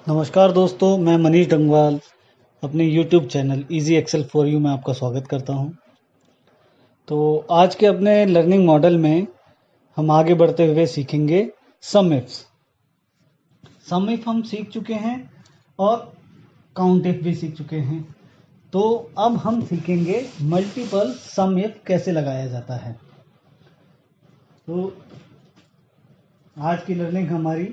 नमस्कार दोस्तों, मैं मनीष डंगवाल अपने YouTube channel easy Excel for you में आपका स्वागत करता हूं। तो आज के अपने लर्निंग मॉडल में हम आगे बढ़ते हुए सीखेंगे सम इफ्स। सम इफ हम सीख चुके हैं और काउंट इफ भी सीख चुके हैं। तो अब हम सीखेंगे मल्टीपल सम इफ कैसे लगाया जाता है। तो आज की लर्निंग हमारी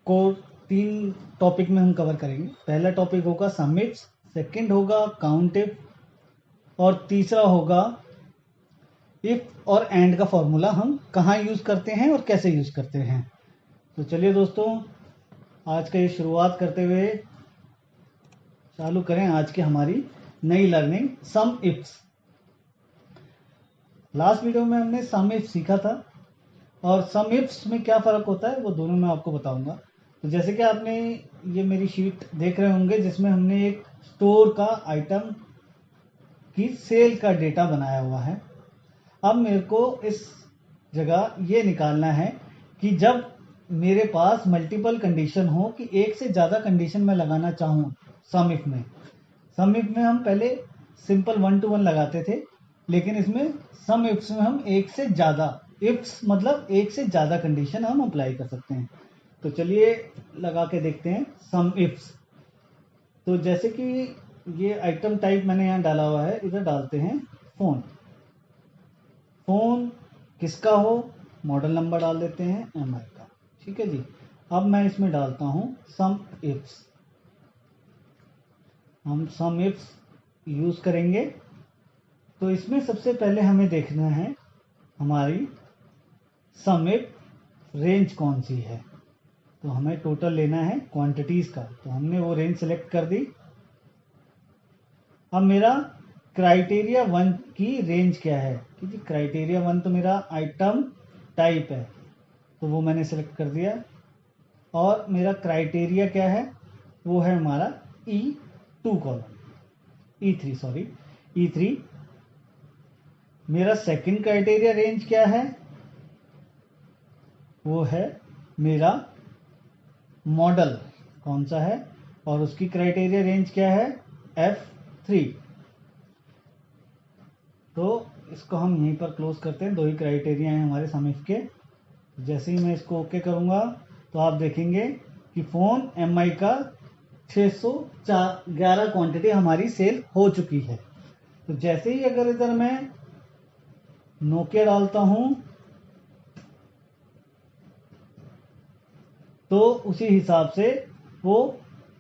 को 3 टॉपिक में हम कवर करेंगे। पहला टॉपिक होगा सम इफ्स, सेकंड होगा काउंट इफ और तीसरा होगा इफ और एंड का फॉर्मूला हम कहाँ यूज करते हैं और कैसे यूज करते हैं। तो चलिए दोस्तों, आज का ये शुरुआत करते हुए चालू करें आज की हमारी नई लर्निंग सम इफ्स। लास्ट वीडियो में हमने सम इफ सीखा था और सम इफ्स में क्या फर्क होता है वो दोनों मैं आपको बताऊंगा। तो जैसे कि आपने ये मेरी शीट देख रहे होंगे जिसमें हमने एक स्टोर का आइटम की सेल का डेटा बनाया हुआ है। अब मेरे को इस जगह ये निकालना है कि जब मेरे पास मल्टीपल कंडीशन हो कि एक से ज़्यादा कंडीशन मैं लगाना चाहूँ सम इफ में। सम इफ में हम पहले सिंपल 1 to 1 लगाते थे, लेकिन इसमें सम इफ्स में हम एक से ज़्यादा, इफ्स मतलब एक से ज़्यादा कंडीशन हम अप्लाई कर सकते हैं। तो चलिए लगा के देखते हैं सम इफ्स। तो जैसे कि ये आइटम टाइप मैंने यहाँ डाला हुआ है, इधर डालते हैं फ़ोन। फ़ोन किसका हो, मॉडल नंबर डाल देते हैं MI का। ठीक है जी। अब मैं इसमें डालता हूँ सम इफ्स। हम सम इफ्स यूज करेंगे। तो इसमें सबसे पहले हमें देखना है हमारी सम इफ रेंज कौन सी है। तो हमें टोटल लेना है क्वांटिटीज का, तो हमने वो रेंज सेलेक्ट कर दी। अब मेरा क्राइटेरिया 1 की रेंज क्या है, क्योंकि क्राइटेरिया 1 तो मेरा आइटम टाइप है, तो वो मैंने सेलेक्ट कर दिया। और मेरा क्राइटेरिया क्या है, वो है हमारा E2 कॉलम, E3। मेरा सेकंड क्राइटेरिया रेंज क्या है, वो है मेरा मॉडल कौन सा है और उसकी क्राइटेरिया रेंज क्या है, F3। तो इसको हम यहीं पर क्लोज करते हैं। 2 ही क्राइटेरिया हैं हमारे सम इफ के। जैसे ही मैं इसको ओके करूंगा तो आप देखेंगे कि फ़ोन MI का 611 क्वांटिटी हमारी सेल हो चुकी है। तो जैसे ही अगर इधर मैं नोकिया डालता हूं तो उसी हिसाब से वो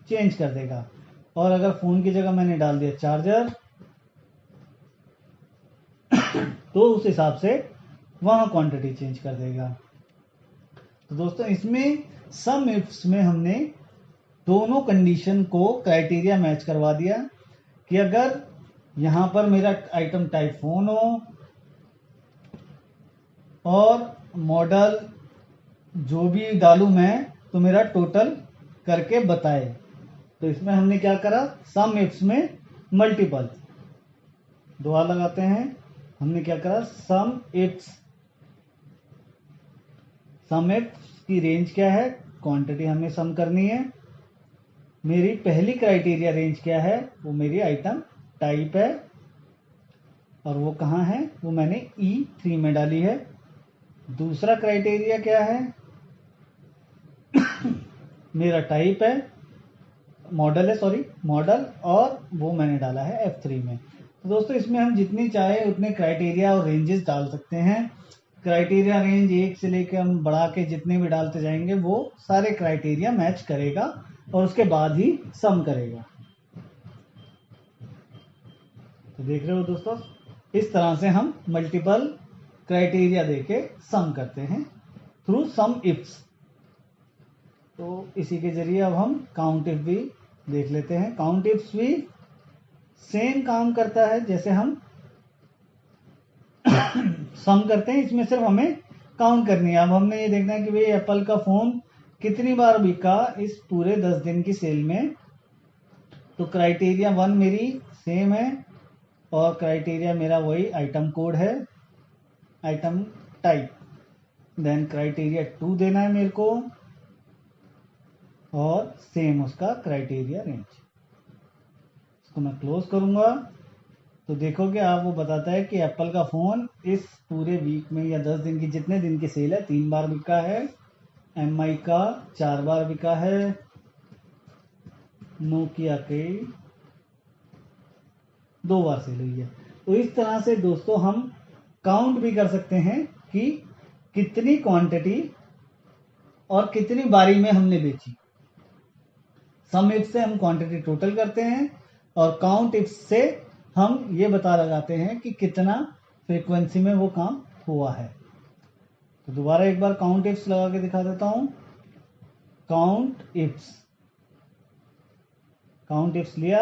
चेंज कर देगा। और अगर फ़ोन की जगह मैंने डाल दिया चार्जर तो उस हिसाब से वहां क्वांटिटी चेंज कर देगा। तो दोस्तों, इसमें सम इफ्स में हमने दोनों कंडीशन को क्राइटेरिया मैच करवा दिया कि अगर यहां पर मेरा आइटम टाइप फोन हो और मॉडल जो भी डालूं मैं तो मेरा टोटल करके बताए। तो इसमें हमने क्या करा, सम इफ्स में मल्टीपल दुआ लगाते हैं। हमने क्या करा, सम इफ्स की रेंज क्या है, क्वांटिटी हमें सम करनी है। मेरी पहली क्राइटेरिया रेंज क्या है, वो मेरी आइटम टाइप है और वो कहाँ है, वो मैंने E3 में डाली है। दूसरा क्राइटेरिया क्या है, मेरा टाइप है, मॉडल और वो मैंने डाला है F3 में। तो दोस्तों, इसमें हम जितनी चाहे उतने क्राइटेरिया और रेंजेस डाल सकते हैं। क्राइटेरिया रेंज 1 से लेकर हम बढ़ा के जितने भी डालते जाएंगे वो सारे क्राइटेरिया मैच करेगा और उसके बाद ही सम करेगा। तो देख रहे हो दोस्तों, इस तरह से हम मल्टीपल क्राइटेरिया देके सम करते हैं थ्रू सम इफ्स। तो इसी के जरिए अब हम काउंट इफ भी देख लेते हैं। काउंट इफ्स भी सेम काम करता है जैसे हम सम करते हैं। इसमें सिर्फ हमें काउंट करनी है। अब हमने ये देखना है कि भाई एप्पल का फोन कितनी बार बिका इस पूरे 10 दिन की सेल में। तो क्राइटेरिया 1 मेरी सेम है और क्राइटेरिया मेरा वही आइटम कोड है, आइटम टाइप। देन क्राइटेरिया 2 देना है मेरे को और सेम उसका क्राइटेरिया रेंज। इसको मैं क्लोज करूंगा तो देखोगे आप वो बताता है कि एप्पल का फ़ोन इस पूरे वीक में या 10 दिन की जितने दिन की सेल है 3 बार बिका है, MI का 4 बार बिका है, नोकिया के 2 बार सेल हुई है। तो इस तरह से दोस्तों हम काउंट भी कर सकते हैं कि कितनी क्वांटिटी और कितनी बारी में हमने बेची। सम इफ से हम क्वांटिटी टोटल करते हैं और काउंट इफ से हम ये बता लगाते हैं कि कितना फ्रीक्वेंसी में वो काम हुआ है। तो दोबारा एक बार काउंट इफ्स लगा के दिखा देता हूं। काउंट इफ्स लिया,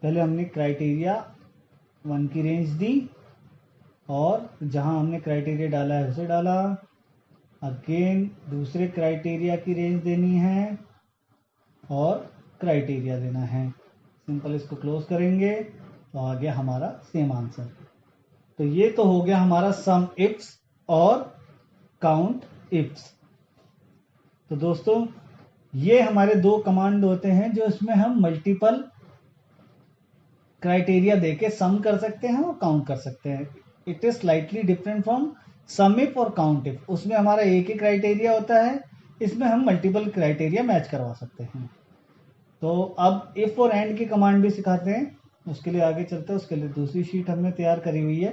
पहले हमने क्राइटेरिया 1 की रेंज दी और जहां हमने क्राइटेरिया डाला है उसे डाला। अगेन दूसरे क्राइटेरिया की रेंज देनी है और क्राइटेरिया देना है। सिंपल इसको क्लोज करेंगे तो आ गया हमारा सेम आंसर। तो ये तो हो गया हमारा सम इफ्स और काउंट इफ्स। तो दोस्तों ये हमारे 2 कमांड होते हैं जो इसमें हम मल्टीपल क्राइटेरिया देके सम कर सकते हैं और काउंट कर सकते हैं। It is slightly different from sum if और काउंट इफ। उसमें हमारा एक ही क्राइटेरिया होता है, इसमें हम मल्टीपल क्राइटेरिया मैच करवा सकते हैं। तो अब इफ और एंड की कमांड भी सिखाते हैं, उसके लिए आगे चलते हैं। उसके लिए दूसरी शीट हमने तैयार करी हुई है।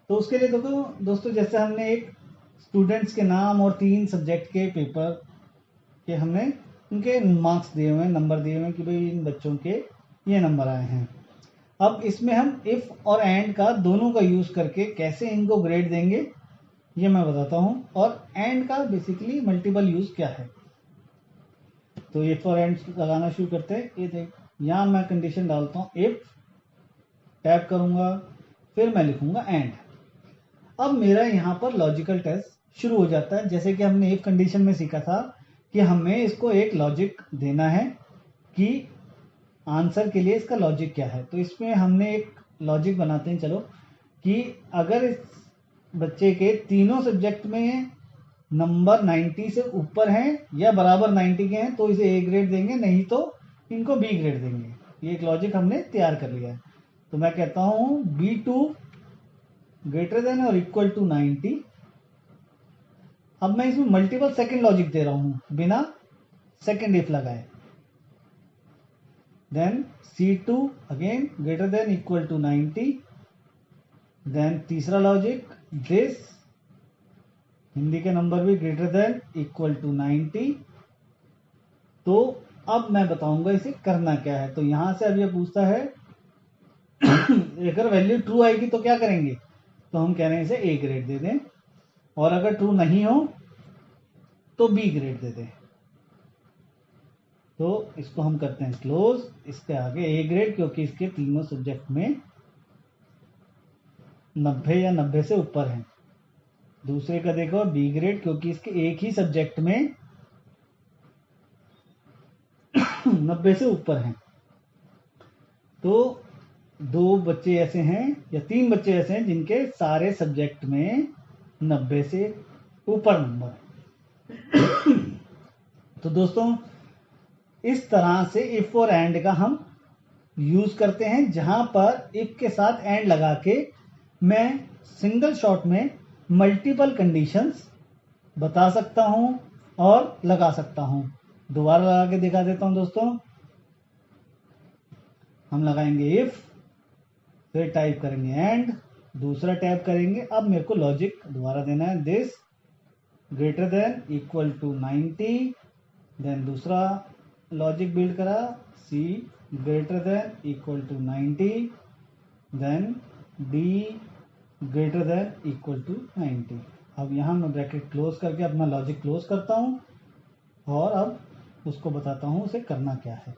तो उसके लिए देखो दोस्तों, जैसे हमने एक स्टूडेंट्स के नाम और 3 सब्जेक्ट के पेपर के हमने उनके मार्क्स दिए हुए हैं, नंबर दिए हुए हैं कि भाई इन बच्चों के ये नंबर आए हैं। अब इसमें हम इफ और एंड का दोनों का यूज करके कैसे इनको ग्रेड देंगे ये मैं बताता हूं, और एंड का बेसिकली मल्टीपल यूज क्या है। तो इफ और एंड लगाना शुरू करते हैं। ये देख, यहां मैं कंडीशन डालता हूं इफ, टैप करूंगा, फिर मैं लिखूंगा एंड। अब मेरा यहाँ पर लॉजिकल टेस्ट शुरू हो जाता है। जैसे कि हमने इफ कंडीशन में सीखा था कि हमें इसको एक लॉजिक देना है कि आंसर के लिए इसका लॉजिक क्या है। तो इसमें हमने एक लॉजिक बनाते हैं, चलो, कि अगर इस बच्चे के तीनों सब्जेक्ट में नंबर 90 से ऊपर हैं या बराबर 90 के हैं तो इसे ए ग्रेड देंगे, नहीं तो इनको बी ग्रेड देंगे। ये एक लॉजिक हमने तैयार कर लिया है। तो मैं कहता हूं B2 ग्रेटर देन और इक्वल टू 90। अब मैं इसमें मल्टीपल सेकंड लॉजिक दे रहा हूं बिना सेकंड इफ लगाए। Then C2 again greater than equal to 90। Then तीसरा लॉजिक दिस, हिंदी के नंबर भी ग्रेटर देन इक्वल टू 90। तो अब मैं बताऊंगा इसे करना क्या है। तो यहां से अब ये पूछता है अगर वैल्यू ट्रू आएगी तो क्या करेंगे, तो हम कह रहे हैं इसे ए ग्रेड दे दें, और अगर ट्रू नहीं हो तो बी ग्रेड दे दें। तो इसको हम करते हैं क्लोज। इसके आगे ए ग्रेड, क्योंकि इसके तीनों सब्जेक्ट में 90 या 90 से ऊपर है। दूसरे का देखो बी ग्रेड, क्योंकि इसके एक ही सब्जेक्ट में 90 से ऊपर है। तो 2 बच्चे ऐसे हैं या 3 बच्चे ऐसे हैं जिनके सारे सब्जेक्ट में 90 से ऊपर नंबर है। तो दोस्तों इस तरह से इफ और एंड का हम यूज करते हैं, जहां पर इफ के साथ एंड लगा के मैं सिंगल शॉट में मल्टीपल कंडीशंस बता सकता हूं और लगा सकता हूं। दोबारा लगा के दिखा देता हूं दोस्तों। हम लगाएंगे इफ, फिर टाइप करेंगे एंड, दूसरा टैप करेंगे। अब मेरे को लॉजिक दोबारा देना है, this greater than equal to 90। Then दूसरा लॉजिक बिल्ड करा, C greater than equal to 90। Then D greater than equal to 90। अब यहां मैं ब्रैकेट क्लोज करके अपना लॉजिक क्लोज करता हूं और अब उसको बताता हूं उसे करना क्या है।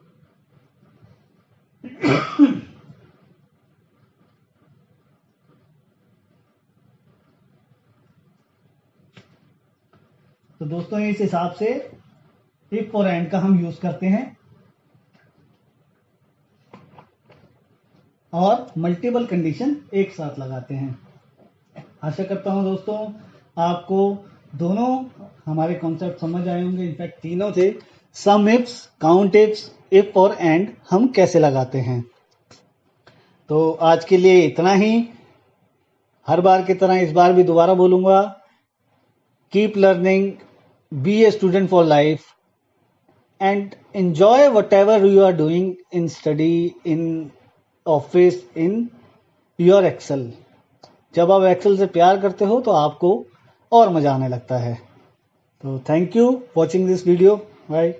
तो दोस्तों इस हिसाब से इफ और एंड का हम यूज करते हैं और मल्टीपल कंडीशन एक साथ लगाते हैं। आशा करता हूं दोस्तों आपको दोनों हमारे कॉन्सेप्ट समझ आए होंगे, इनफैक्ट तीनों थे। सम इफ्स, काउंट इफ्स, इफ और एंड हम कैसे लगाते हैं। तो आज के लिए इतना ही। हर बार की तरह इस बार भी दोबारा बोलूंगा, keep learning, be a student for life and enjoy whatever you are doing in study, in office, in your Excel। जब आप एक्सेल से प्यार करते हो तो आपको और मजा आने लगता है। तो thank you watching this video. Bye.